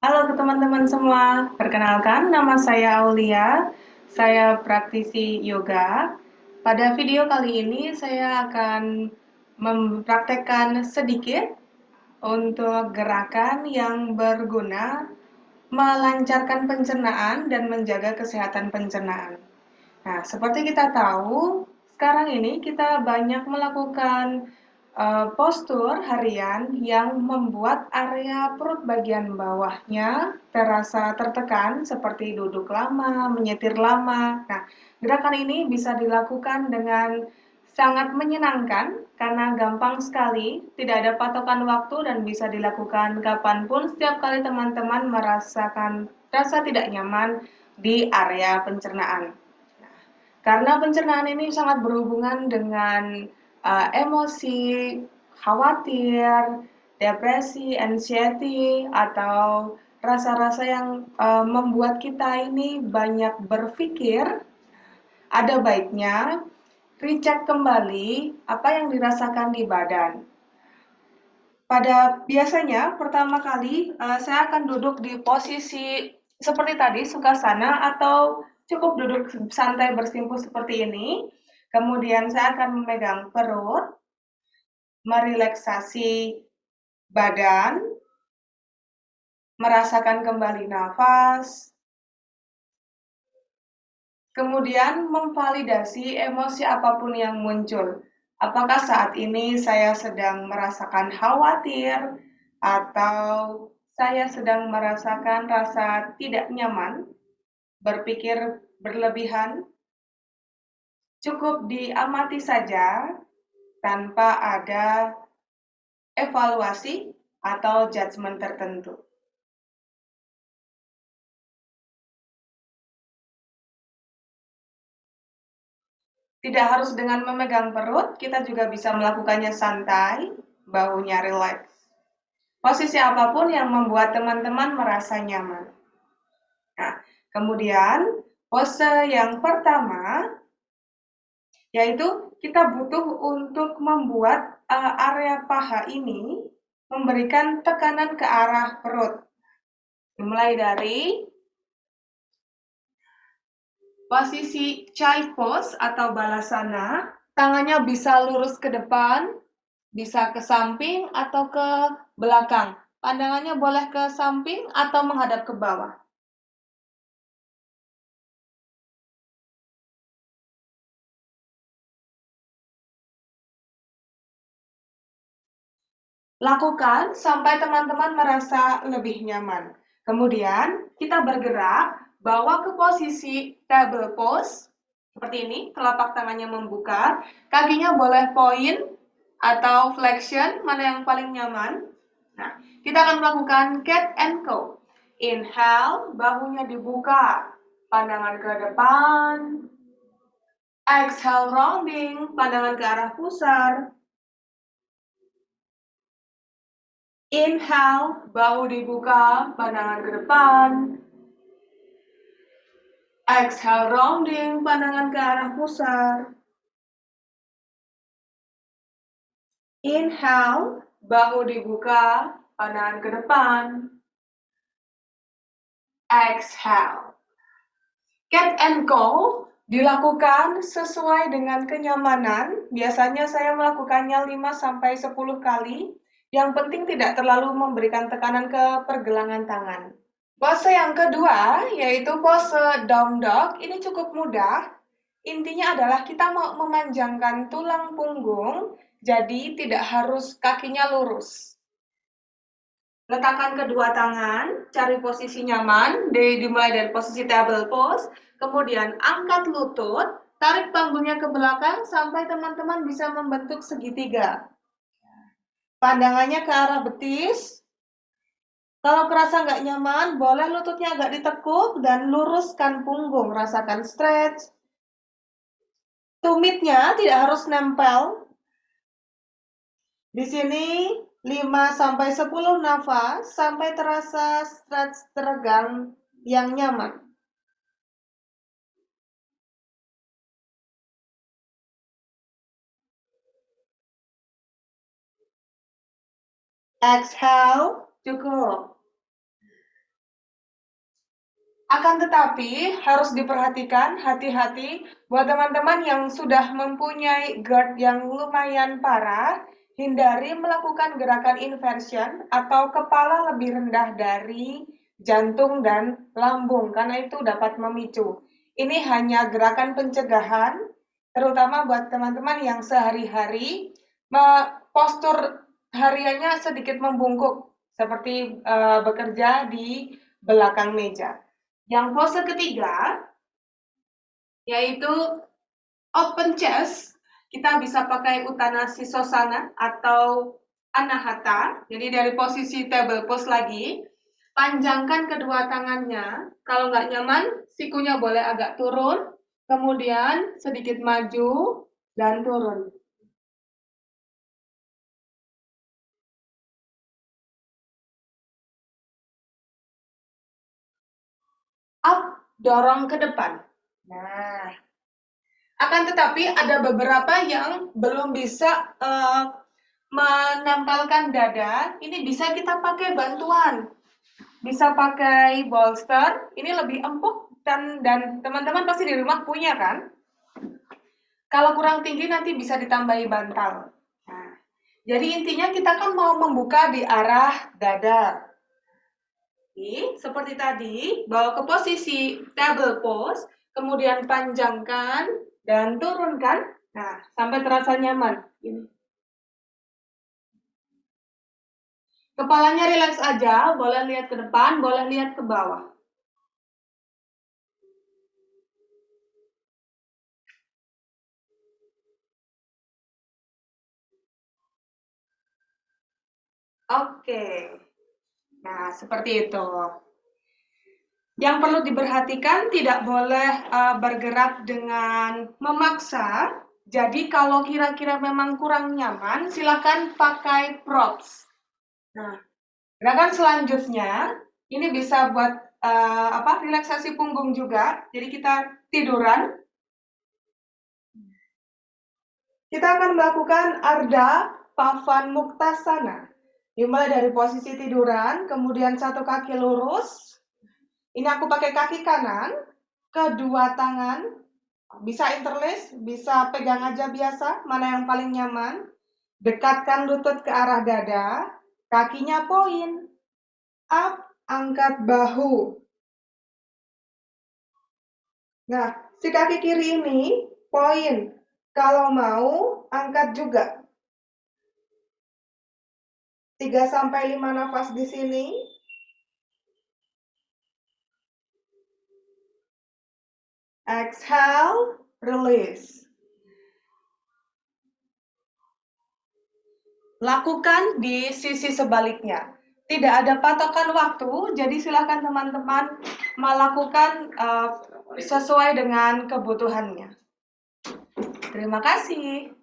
Halo ke teman-teman semua, perkenalkan nama saya Aulia, saya praktisi yoga. Pada video kali ini saya akan mempraktekkan sedikit untuk gerakan yang berguna melancarkan pencernaan dan menjaga kesehatan pencernaan. Nah, seperti kita tahu, sekarang ini kita banyak melakukan postur harian yang membuat area perut bagian bawahnya terasa tertekan seperti duduk lama, menyetir lama. Nah, gerakan ini bisa dilakukan dengan sangat menyenangkan karena gampang sekali, tidak ada patokan waktu dan bisa dilakukan kapanpun setiap kali teman-teman merasakan rasa tidak nyaman di area pencernaan. Karena pencernaan ini sangat berhubungan dengan emosi, khawatir, depresi, anxiety, atau rasa-rasa yang membuat kita ini banyak berpikir, ada baiknya recheck kembali apa yang dirasakan di badan. Pada biasanya pertama kali saya akan duduk di posisi seperti tadi Sukhasana atau cukup duduk santai bersimpuh seperti ini. Kemudian saya akan memegang perut, merelaksasi badan, merasakan kembali nafas, kemudian memvalidasi emosi apapun yang muncul. Apakah saat ini saya sedang merasakan khawatir atau saya sedang merasakan rasa tidak nyaman, berpikir berlebihan? Cukup diamati saja tanpa ada evaluasi atau judgement tertentu. Tidak harus dengan memegang perut, kita juga bisa melakukannya santai, bahunya rileks. Posisi apapun yang membuat teman-teman merasa nyaman. Nah, kemudian pose yang pertama yaitu kita butuh untuk membuat area paha ini memberikan tekanan ke arah perut. Mulai dari posisi chai pose atau balasana, tangannya bisa lurus ke depan, bisa ke samping atau ke belakang. Pandangannya boleh ke samping atau menghadap ke bawah. Lakukan sampai teman-teman merasa lebih nyaman. Kemudian kita bergerak, bawa ke posisi table pose, seperti ini, telapak tangannya membuka, kakinya boleh point atau flexion, mana yang paling nyaman. Nah, kita akan melakukan cat and cow. Inhale, bahunya dibuka, pandangan ke depan. Exhale, rounding, pandangan ke arah pusar. Inhale, bahu dibuka, pandangan ke depan. Exhale, rounding, pandangan ke arah pusar. Inhale, bahu dibuka, pandangan ke depan. Exhale. Cat and go dilakukan sesuai dengan kenyamanan. Biasanya saya melakukannya 5-10 kali. Yang penting tidak terlalu memberikan tekanan ke pergelangan tangan. Pose yang kedua yaitu pose down dog. Ini cukup mudah. Intinya adalah kita mau memanjangkan tulang punggung, jadi tidak harus kakinya lurus. Letakkan kedua tangan, cari posisi nyaman, dimulai dari posisi table pose, kemudian angkat lutut, tarik panggungnya ke belakang sampai teman-teman bisa membentuk segitiga. Pandangannya ke arah betis. Kalau kerasa nggak nyaman, boleh lututnya agak ditekuk dan luruskan punggung, rasakan stretch. Tumitnya tidak harus nempel. Di sini 5-10 nafas sampai terasa stretch teregang yang nyaman. Exhale, cukup. Akan tetapi harus diperhatikan, hati-hati buat teman-teman yang sudah mempunyai GERD yang lumayan parah, hindari melakukan gerakan inversion atau kepala lebih rendah dari jantung dan lambung karena itu dapat memicu. Ini hanya gerakan pencegahan, terutama buat teman-teman yang sehari-hari postur hariannya sedikit membungkuk seperti bekerja di belakang meja. Yang pose ketiga, yaitu open chest, kita bisa pakai Uttanasana Sisosana atau Anahata. Jadi dari posisi table pose lagi, panjangkan kedua tangannya. Kalau nggak nyaman, sikunya boleh agak turun, kemudian sedikit maju dan turun. Up, dorong ke depan. Nah, akan tetapi ada beberapa yang belum bisa menempelkan dada. Ini bisa kita pakai bantuan. Bisa pakai bolster. Ini lebih empuk dan teman-teman pasti di rumah punya kan? Kalau kurang tinggi nanti bisa ditambahi bantal. Nah, jadi intinya kita kan mau membuka di arah dada. Seperti tadi, bawa ke posisi table pose, kemudian panjangkan dan turunkan. Nah, sampai terasa nyaman. Ini. Kepalanya rileks aja, boleh lihat ke depan, boleh lihat ke bawah. Oke. Nah, seperti itu. Yang perlu diperhatikan tidak boleh bergerak dengan memaksa. Jadi kalau kira-kira memang kurang nyaman, silakan pakai props. Nah, gerakan selanjutnya ini bisa buat relaksasi punggung juga. Jadi kita tiduran. Kita akan melakukan Ardha Pavanmuktasana. Dimulai dari posisi tiduran, kemudian satu kaki lurus. Ini aku pakai kaki kanan, kedua tangan, bisa interlace, bisa pegang aja biasa, mana yang paling nyaman. Dekatkan lutut ke arah dada, kakinya point, up, angkat bahu. Nah, si kaki kiri ini point, kalau mau angkat juga. 3-5 nafas di sini. Exhale, release. Lakukan di sisi sebaliknya. Tidak ada patokan waktu, jadi silakan teman-teman melakukan sesuai dengan kebutuhannya. Terima kasih.